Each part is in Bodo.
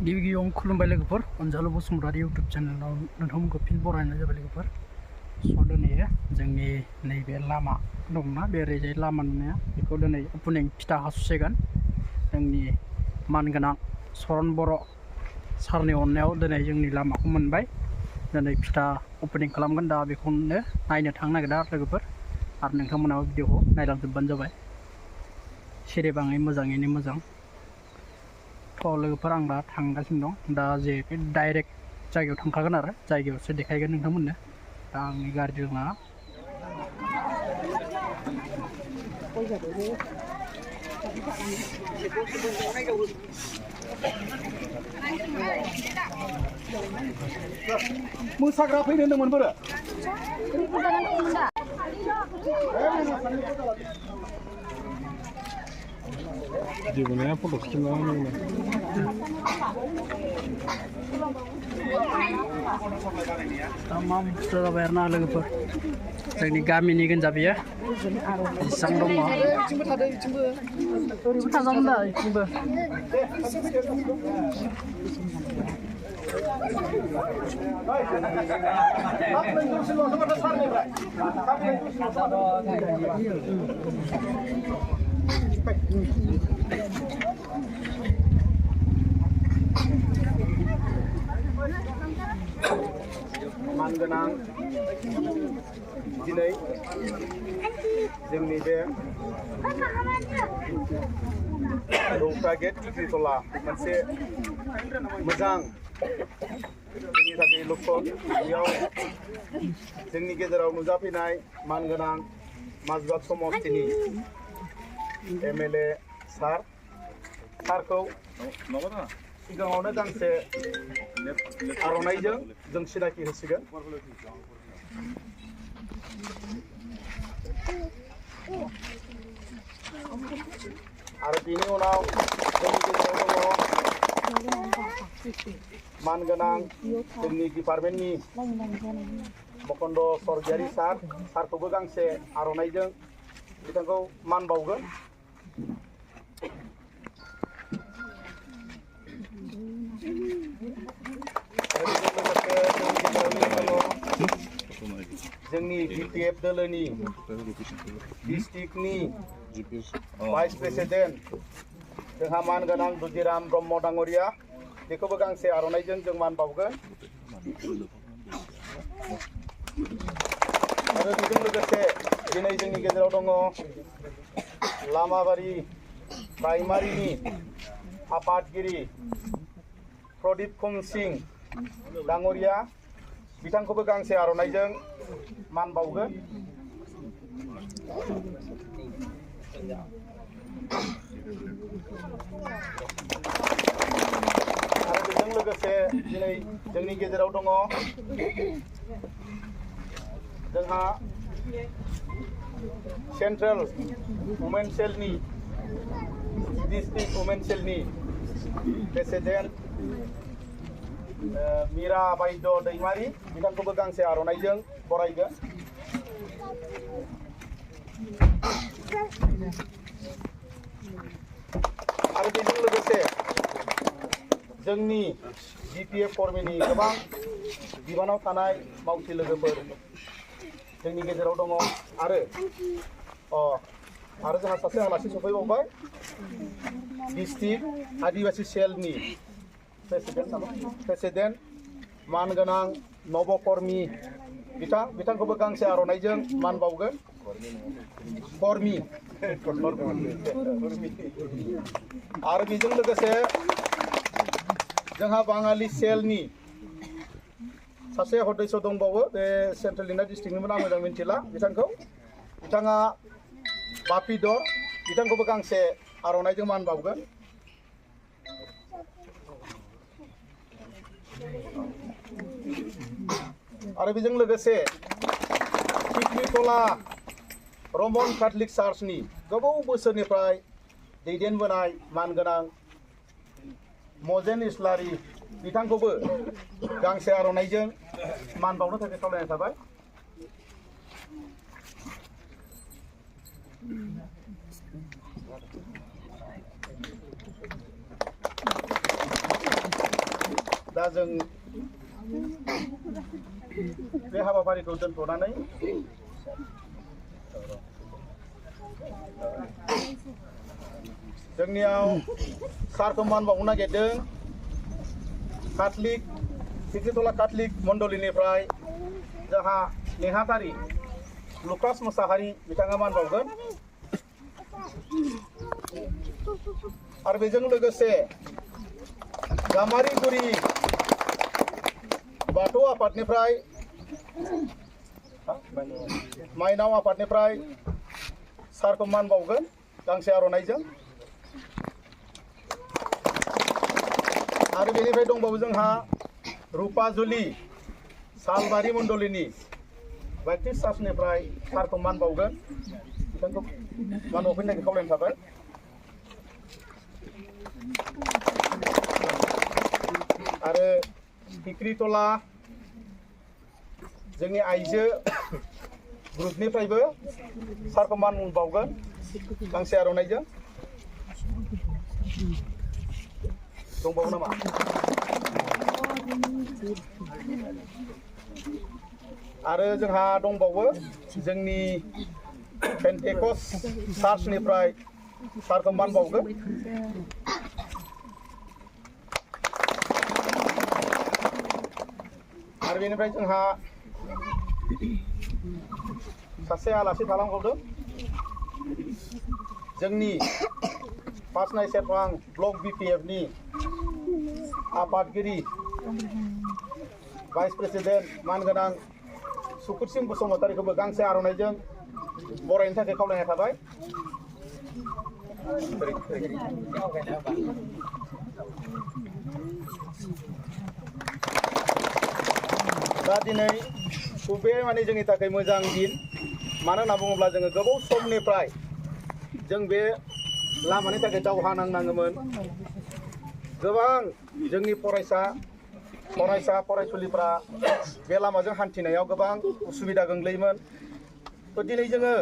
गिबि गिबियावनो खुलुमबाय लोगोफोर अनजालु बसुमतारी इउटुब चेनेलाव नोंथांमोनखौ फिन बरायनाय जाबाय लोगोफोर। स' दिनै जोंनि नैबे लामा दंना बे ओरैजाय लामा नुनाया बेखौ दिनै अपेनिं फिथा हास'सिगोन। जोंनि मानगोनां सरन बर' सारनि अननायाव दिनै जोंनि लामाखौ मोनबाय। दिनै फिथा अपेनिं खालामगोन, दा बेखौनो नायनो थांनो नागिरदों लोगोफोर। आरो नोंथांमोनाबो भिडिअखौ नायलांजोबबानो जाबाय सेरेबाङै मोजाङैनो मोजां। लोगोफोर आं दा थांगासिनो दं, दा जे डाइरेक्ट जायगायाव थांखागोन आरो जायगायावसो देखायगोन नोंथांमोननो। दा आंनि गारि दङ मोसाग्रा फैनो होनदोंमोन बोरो Gimana foto gimana ini? Tamam sudah bayarna लोगोफोर जोंनि गामिनि गोनजा बियो बेसां दङ ओरैबो थांजागोन दा इथिंबो मानगोनां दिनै जोंनि बे रौता गेट टिक्रिटला मोनसे मोजां जोंनि थाखाय लक्ष्य। बेयाव जोंनि गेजेराव नुजाफैनाय मानगोनां माजबाद समष्टिनि एमएलए सारखौ सिगाङावनो गांसे आर'नाइजों जों सिनायथि होसिगोन। आरो बेनि उनाव जोंनि गेजेराव दङ मानगोनां जोंनि डिपार्टमेन्टनि मकन्द सरगियारि सारखौबो गांसे आर'नाइजों बिथांखौ मान बावगोन। जोंनि बिपिएफ दोलोनि डिस्ट्रिक्टनि भाइस प्रेसिडेन्ट जोंहा मानगोनां दुजिराम ब्रह्म डाङरिया, बेखौबो गांसे आर'नाइजों जों मान बावगोन। आरो बेजों लोगोसे दिनै जोंनि गेजेराव दङ लामाबारि प्राइमारिनि आफादगिरि प्रदीप कुमार सिंह डाङरिया, बिथांखौबो गांसे आर'नाइजों मान बावगोन। आरो बेजों लोगोसे दिनै जोंनि गेजेराव दङ जोंहा सेन्ट्रेल वुमेन सेलनि डिस्ट्रिक्ट वुमेन सेलनि प्रेसिडेन्ट मीरा बायद' दैमारि, बिथांखौबो गांसे आर'नाइजों बरायगोन। आरो बेजों लोगोसे जोंनि बिपिएफ कर्मीनि गोबां बिबानाव थानाय मावथि लोगोफोर जोंनि गेजेराव दङ। आरो जोंहा सासे आलासि सफैबावबाय, डिस्ट्रिक्ट आदिबासी सेलनि प्रेसिडेन्ट मानगोनां नबकर्मी बिथांखौबो गांसे आर'नाइजों मान बावगोन। कर्मी आरो बेजों लोगोसे जोंहा बाङालि सेलनि सासे सदस्य दंबावो, बे सेन्ट्रेल लिंना डिस्ट्रिक्टनिमोन, आं मोजां मिन्थिला बिथाङा बापिदर, बिथांखौबो गांसे आर'नाइजों मान बावगोन। आरो बेजों लोगोसे टिक्रिटला रमन कैथलिक चार्चनि गोबाव बोसोरनिफ्राय दैदेनबोनाय मानगोनां मजेन इस्लारि, बिथांखौबो गांसे आर'नाइजों मान बावनो थाखाय खावलायनाय थाबाय। दा जों बे हाबाफारिखौ दोनथ'नानै जोंनियाव सारखौ मान बावनो नागिरदों काथलिक फिख्रितला काथलिक मण्डलिनिफ्राय जोंहा नेहाथारि लुकास मोसाहारि बिथाङा मान बावगोन आरो बेजों लोगोसे गामारिगुरि बाथौ आफादनिफ्राय माइनाव आफादनिफ्राय सारखौ मान बावगोन गांसे आर'नाइजों आरो बेनिफ्राय दंबावो जोंहा रुपाजुलि सालबारि मण्डलिनि बायटिस्ट चार्चनिफ्राय सारखौ मान बावगोन बिथांखौ मान बावफैनो थाखाय खावलायनाय थाबाय आरो फिख्रितला जोंनि आइजो ग्रुपनिफ्रायबो सारखौ मान बावगोन गांसे आर'नाइजों दंबावो नामा आरो जोंहा दंबावो जोंनि पेन्टेकस चार्चनिफ्राय सारखौ मान बावगोन आरो बेनिफ्राय जोंहा सासे आलासि थालांबावदों जोंनि पासनाय सेरफां ब्लक BPF नि आफादगिरि भाइस प्रेसिडेन्ट मानगोनां सुकुट सिं बसुमतारीखौबो गांसे आर'नाइजों बरायनो थाखाय खावलायनाय थाबाय दा दिनै बे माने जोंनि थाखाय मोजां दिन मानो होनना बुङोब्ला जोङो गोबाव समनिफ्राय जों बे लामानि थाखाय दावहा नांनाङोमोन गोबां जोंनि फरायसुलिफ्रा बे लामाजों हान्थिनायाव गोबां उसुबिदा गोग्लैयोमोन थ' दिनै जोङो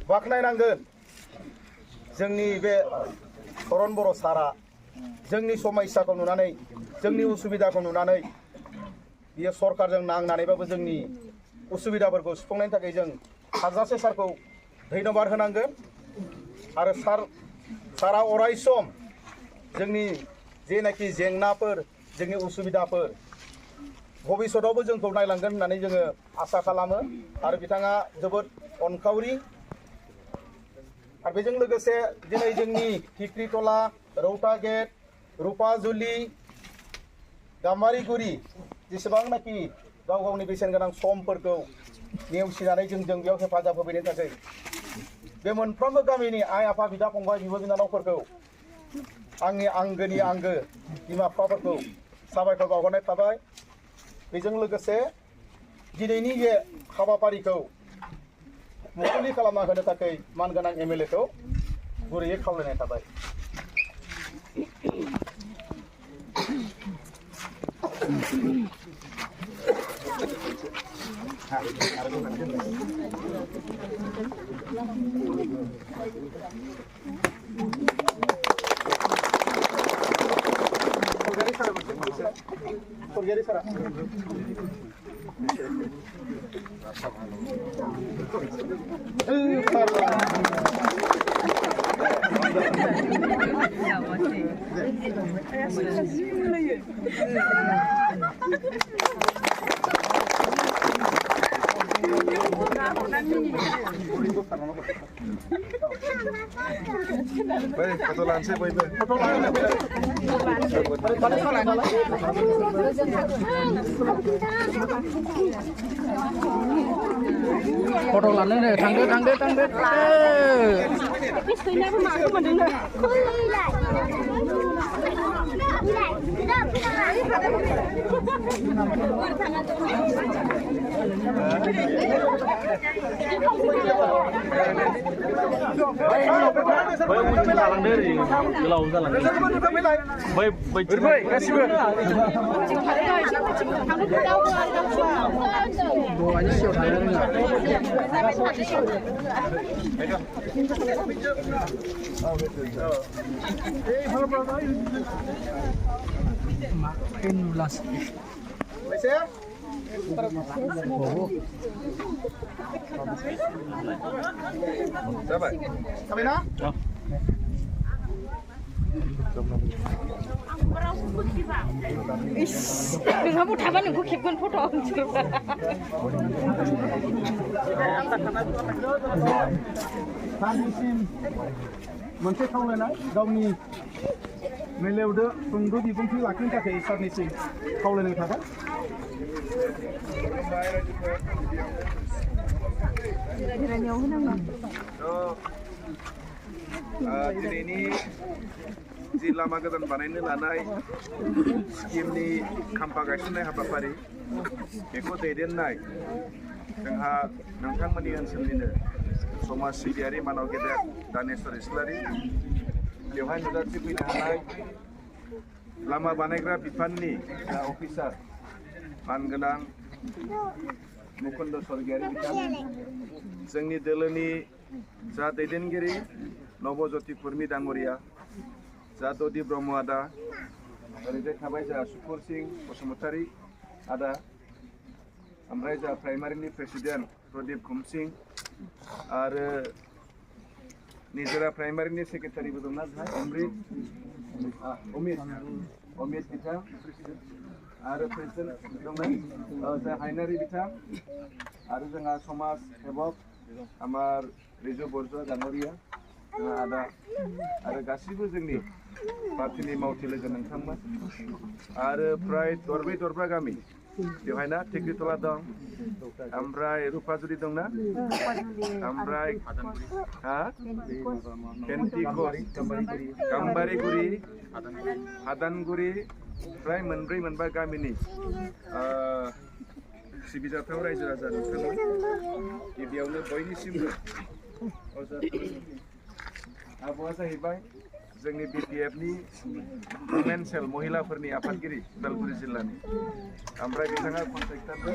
बाख्नायनांगोन जोंनि बे चरन बर' सारा जोंनि समस्याखौ नुनानै जोंनि उसुबिदाखौ नुनानै बियो सरकारजों नांनानैबाबो जोंनि उसुबिदाफोरखौ सुफुंनायनि थाखाय जों हाजासे सारखौ धन्यबाद होनांगोन आरो सारा अराय सम जोंनि जेनाखि जेंनाफोर जोंनि उसुबिदाफोर भबिष्यतावबो जोंखौ नायलांगोन होननानै जोङो आसा खालामो आरो बिथाङा जोबोद अनखावरि आरो बेजों लोगोसे दिनै जोंनि फिख्रितला रौता गेट रुपाजुलि गामारिगुरि जेसेबांनाखि गाव गावनि बेसेन गोनां समफोरखौ नेवसिनानै जोंजों बेयाव हेफाजाब होफैनो थाखाय बे मोनफ्रोमबो गामिनि आइ आफा बिदा फंबाय बिब' बिनानावफोरखौ आंनि आंगोनि आंगो बिमा बिफाफोरखौ साबायखर बावहरनाय थाबाय बेजों लोगोसे दिनैनि बे हाबाफारिखौ मुखुलि खालामना होनो थाखाय मानगोनां MLA खौ गुरैयै खावलायनाय थाबाय Baik, foto langsung baik. Foto langsung deh, tangde. Jalan dari gelau jalan. Baik kasih Doanya sih 15 Bisa? Sampai? Sampai na? Kamu taman nunggu kipun foto सानैसिम मोनसे खावलायनाय गावनि मेलेवदो सुंद' बिबुंथि लाखिनो थाखाय सारनिसिम खावलायनाय थाबाय दिनैनि जि लामा गोदान बानायनो लानाय स्किमनि खाम्फा गायसननाय हाबाफारि बेखौ दैदेननाय जोंहा नोंथांमोननि ओनसोलनिनो समाज सिबियारि मानव गेदेर दानेश्वर इस्लारि बेवहाय नुजाथि फैनो हानाय लामा बानायग्रा बिफाननि जा अफिसार मानगोनां मुकुन्द स्वर्गियारि बिथां जोंनि दोलोनि जा दैदेनगिरि नवज्योति कुर्मी डांगरिया जा ददि ब्रह्म आदा ओरैजाय थाबाय जा सुपुर सिंह बसुमतारी आदा ओमफ्राय जा प्राइमारिनि प्रेसिडेन्ट प्रदीप खुमसिं आरो निजोरा प्राइमारिनि सेक्रेटारिबो दंना अमित बिथां आरो प्रेसिडेन्ट दंना जा हायनारि बिथां आरो जोंहा समाज सेबक आमार रिजु बरजुआ डांगरिया आदा आरो गासिबो जोंनि पार्टीनि मावथि लोगो नोंथांमोन आरो प्राय दरब्रै दरबा गामि बेवहाय ना टेक्रिटला दं ओमफ्राय रुपाजुरि दंना ओमफ्राय केन्टिकस गाम्बारिगुरि हादानगुरि प्राय मोनब्रै मोनबा गामिनि सिबिजाथाव रायजो राजा नोंथांमोन गिबियावनो बयनिसिमबो आब'आ जाहैबाय जोंनि BPFनि वुमेन सेल महिलाफोरनि आफादगिरि उदालगुरि जिल्लानि ओमफ्राय बिथाङा कन्ट्रेक्टारबो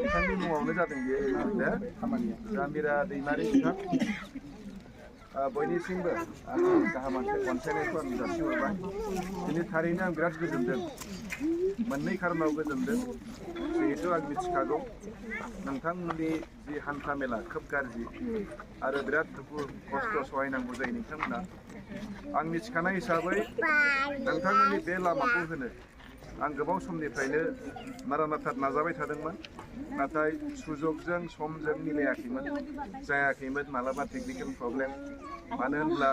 बिथांनि मुङावनो जादों बेयो खामानिया जामिरा दैमारि बिथां बयनिसिमबो गाहाम अनसायनायखौ आं जासिहरबाय दिनै थारैनो आं बिराद गोजोनदों मोननै खारनाव गोजोनदों जिहेतु आं मिथिखागौ नोंथांमोननि जि हान्था मेला खोब गाज्रि आरो बिराद दुखु खस्थ' सहायनांगौ जायो नोंथांमोना आं मिथिखानाय हिसाबै नोंथांमोननि बे लामाखौ होनो आं गोबाव समनिफ्रायनो नारानाथा नाजाबाय थादोंमोन नाथाय सुजुगजों समजों मिलायाखैमोन जायाखैमोन मालाबा टेकनिकेल प्रब्लेम मानो होनब्ला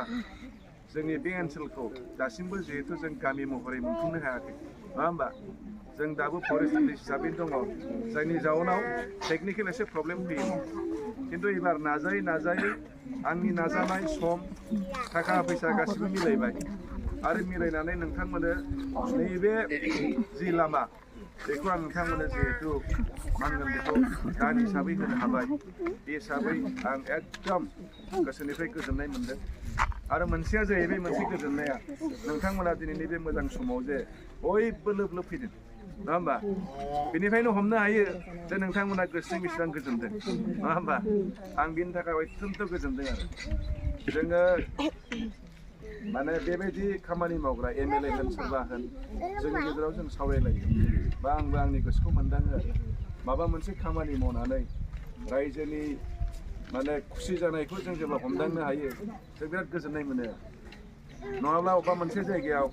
जोंनि बे ओनसोलखौ दासिमबो जिहेतु जों गामि महरै मोनफुंनो हायाखै नङा होमबा जों दाबो फरेस्ट हिसाबै दङ जायनि जाउनाव टेकनिकेल एसे प्रब्लेम फैयो खिन्थु एबार नाजायै नाजायै आंनि नाजानाय सम थाखा फैसा गासिबो मिलायबाय आरो मिलायनानै नोंथांमोननो नैबे जि लामा बेखौ आं नोंथांमोननो जिहेतु मा होनगोन बेखौ दान हिसाबै होनो हाबाय बे हिसाबै आं एकदम गोसोनिफ्राय गोजोननाय मोनदों आरो मोनसेया जाहैबाय मोनसे गोजोननाया नोंथांमोना दिनैनि बे मोजां समाव जे बयबो लोब लोब फैदों नङा होमबा बेनिफ्रायनो हमनो हायो जे नोंथांमोना गोसोजों बेसेबां गोजोनदों नङा होमबा आं बेनि थाखाय अत्यन्त गोजोनदों आरो जोङो माने बेबायदि खामानि मावग्रा MLA होन सोरबा होन जोंनि गेजेराव जों सावरायलायो बा आंबो आंनि गोसोखौ मोनदाङो आरो माबा मोनसे खामानि मावनानै रायजोनि माने खुसि जानायखौ जों जेब्ला हमदांनो हायो जों बिराद गोजोननाय मोनो नङाब्ला अबेबा मोनसे जायगायाव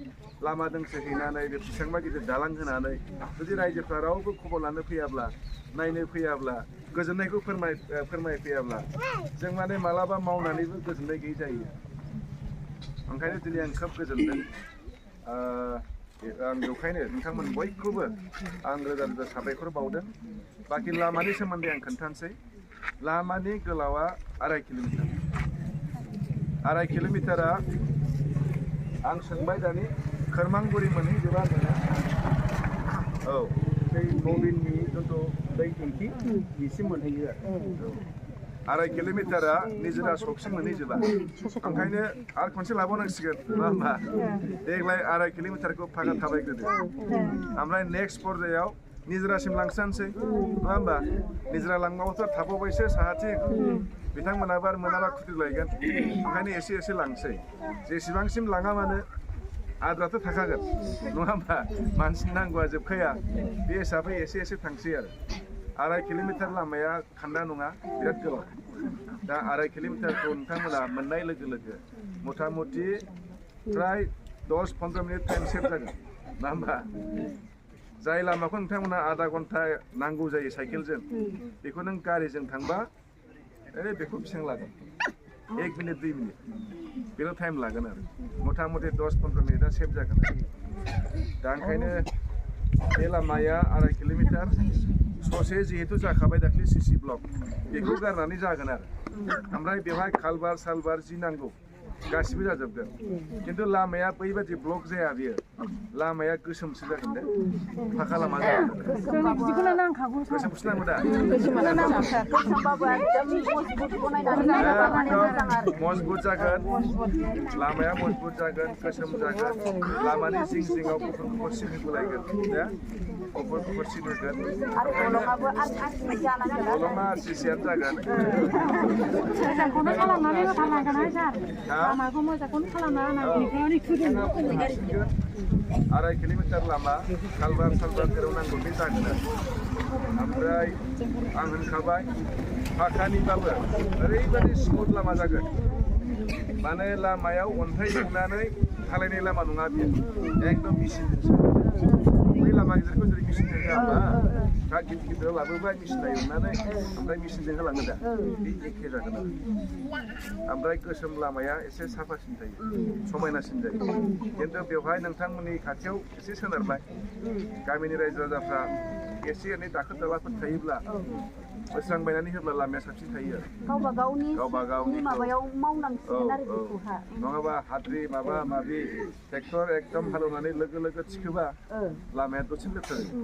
लामा दोंसे हैनानै बेसेबांबा गिदिर दालां होनानै जुदि रायजोफ्रा रावबो खबर लानो फैयाब्ला नायनो फैयाब्ला गोजोननायखौ फोरमायफैयाब्ला जों माने मालाबा मावनानैबो गोजोननाय गैयै जायो ओंखायनो दिनै आं खोब गोजोनदों आं बेखायनो नोंथांमोन बयखौबो आं रोजा रोजा साबायखर बावदों बाखि लामानि सोमोन्दै आं खोन्थानोसै लामानि गोलावा 2.5 किल'मिटारा आं सोंबाय दानि खोरमांगुरि मोनहैजोबा औ बै नबिननि जिथु दै टेंकि बिसिम मोनहैयो आरो 2.5 किल'मिटारा निजोरा सकसिम मोनहैजोबा ओंखायनो आरो खनसे लाबावनांसिगोन नङा होमबा देग्लाय 2.5 किल'मिटारखौ फागा थाबायग्रोदो ओमफ्राय नेक्स्ट पर्यायाव निजोरासिम लांसानोसै नङा होमबा निजोरा लांबाबोथ' थाबावबायसो साहाथिं बिथांमोनाबो आरो मोनाबा खुद्रिलायगोन ओंखायनो एसे एसे लांसै जेसेबांसिम लाङा मानो आद्राथ' थाखागोन नङा होमबा मानसिनि नांगौआ जोबखाया बे हिसाबै एसे एसे थांसै आरो 2.5 किल'मिटार लामाया खान्दा नङा बिराद गोलाव दा 2.5 किल'मिटारखौ नोंथांमोना मोननाय लोगो लोगो मथा मथि फ्राय 10-15 मिनिट टाइम सेभ जागोन नङा होमबा जाय लामाखौ नोंथांमोना आधा घन्टा नांगौ जायो साइकेलजों बेखौ नों गारिजों थांबा बेखौ बेसेबां लागोन 1 मिनिट 2 मिनिट बेल' टाइम लागोन आरो मथा मथि 10-15 मिनिटआ सेभ जागोन दा ओंखायनो बे लामाया 2.5 किल'मिटार ससे जिहेतु जाखाबाय दाख्लै सिसि ब्लक बेखौ गारनानै जागोन आरो ओमफ्राय बेवहाय खालबार सालबार जि नांगौ गासिबो जाजोबगोन खिन्थु लामाया बैबादि ब्लक जाया बियो लामाया गोसोमसो जागोन दे फाखा लामा जागोन गोसोमसो नांगौ दा मजबुत जागोन लामाया मजबुत जागोन गोसोम जागोन लामानि जिं जिङाव गुफुर गुफुर सिनि गुलायगोन दे गुफुर गुफुर सिनि होगोन अलमा आरसिसियानो जागोन लामाखौ मोजांखौनो खालामना होनांगौ 2.5 किल'मिटार लामा खालबार सालबार जेराव नांगौ बे जागोन ओमफ्राय आं होनखाबाय फाखानिबाबो ओरैबायदि स्मुथ लामा जागोन माने लामायाव अन्थाइ सोंनानै खालायनाय लामा नङा बियो एकदम मेसिनजोंसो बै लामा गिदिरखौ जेरै मेसिनजों होआबा ट्राक गिदिर गिदिराव लाबोबाय मेसिनाव एवनानै ओमफ्राय मेसिनजों होलाङो दा बे एखे जागोन आरो ओमफ्राय गोसोम लामाया एसे साफासिन थायो समायनासिन जायो खिन्थु बेवहाय नोंथांमोननि खाथियाव एसे सोनारबाय गामिनि रायजो राजाफ्रा एसे एनै दाखोर दालाफोर थायोब्ला बोस्रांबायनानै होब्ला लामाया साबसिन थायो आरो गावबा गावनि माबायाव मावनांसिगोन आरो बेखौहा नङाबा हाद्रि माबा माबि ट्रेक्टर एकदम हालेवनानै लोगो लोगो थिखोबा लामाया दसेनो लेथ्रा जायो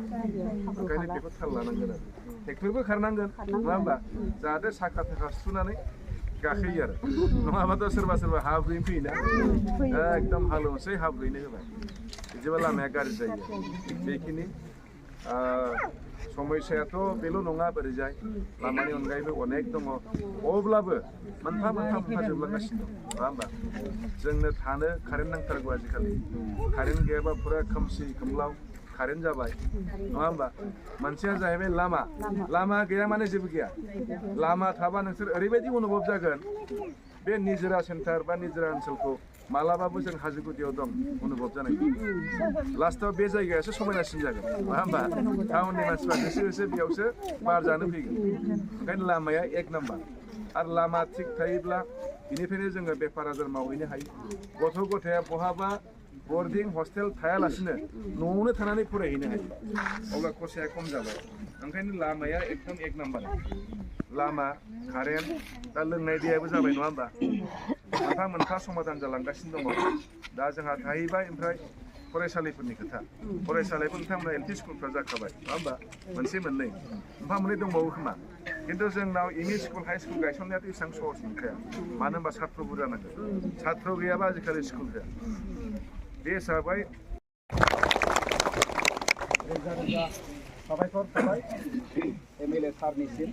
ओंखायनो बेखौ थाल लानांगोन आरो ट्रेक्टरबो खारनांगोन नङा होमबा जाहाथे साखा थाखा सुनानै गाखोयो आरो नङाबाथ' सोरबा सोरबा हाब्रुयैनो फैयोना एकदम हालेवनोसै हाब्रुयैनो होबाय बिदिबा लामाया गाज्रि जायो बेखिनि समस्याथ' बेल' नङा बोरैजाय लामानि अनगायैबो अनेक दङ अब्लाबो मोनफा मोनफा जोबलांगासिनो दं नङा होमबा जोंनो थानो कारेन्ट नांथारगौ आजिखालि कारेन्ट गैयाबा फुरा खोमसि खोमलाव कारेन्ट जाबाय नङा होमबा मोनसेया जाहैबाय लामा गैया माने जेबो गैया लामा थाबा नोंसोर ओरैबायदि अनुभब जागोन बे निजोरा सेन्टार बा निजोरा ओनसोलखौ मालाबाबो जों हाजो गुदियाव दं अनुभब जानाय लास्टआव बे जायगायासो समायनासिन जागोन नङा होमबा टाउननि मानसिफ्रा होसो होसो बेयावसो बार जानो फैगोन ओंखायनो लामाया 1 नाम्बार आरो लामा थिग थायोब्ला बेनिफ्रायनो जोङो बेफार आजार मावहैनो हायो गथ' गथाया बहाबा बर्डिं हस्टेल थायालासिनो न'आवनो थानानै फरायहैनो हायो अब्ला खरसाया खम जाबाय ओंखायनो लामाया एकदम 1 नाम्बार लामा कारेन्ट दा लोंनाय दैयाबो जाबाय नङा होमबा मोनफा मोनफा समाधान जालांगासिनो दङ दा जोंहा थाहैबाय ओमफ्राय फरायसालिफोरनि खोथा फरायसालिफोर नोंथांमोना एलपि स्कुलफ्रा जाखाबाय नङा होमबा मोनसे मोननै मोनफा मोननै दंबावो खोमा खिन्थु जोंनाव एमइ स्कुल हाइ स्कुल गायसननायाथ' एसेबां सहस नंखाया मानो होनबा सात्र बुरजा नांगोन सात्र गैयाबा आजिखालि स्कुल जाया बे हिसाबै रोजा रोजा साबायखर थाबाय एमएलए सारनिसिम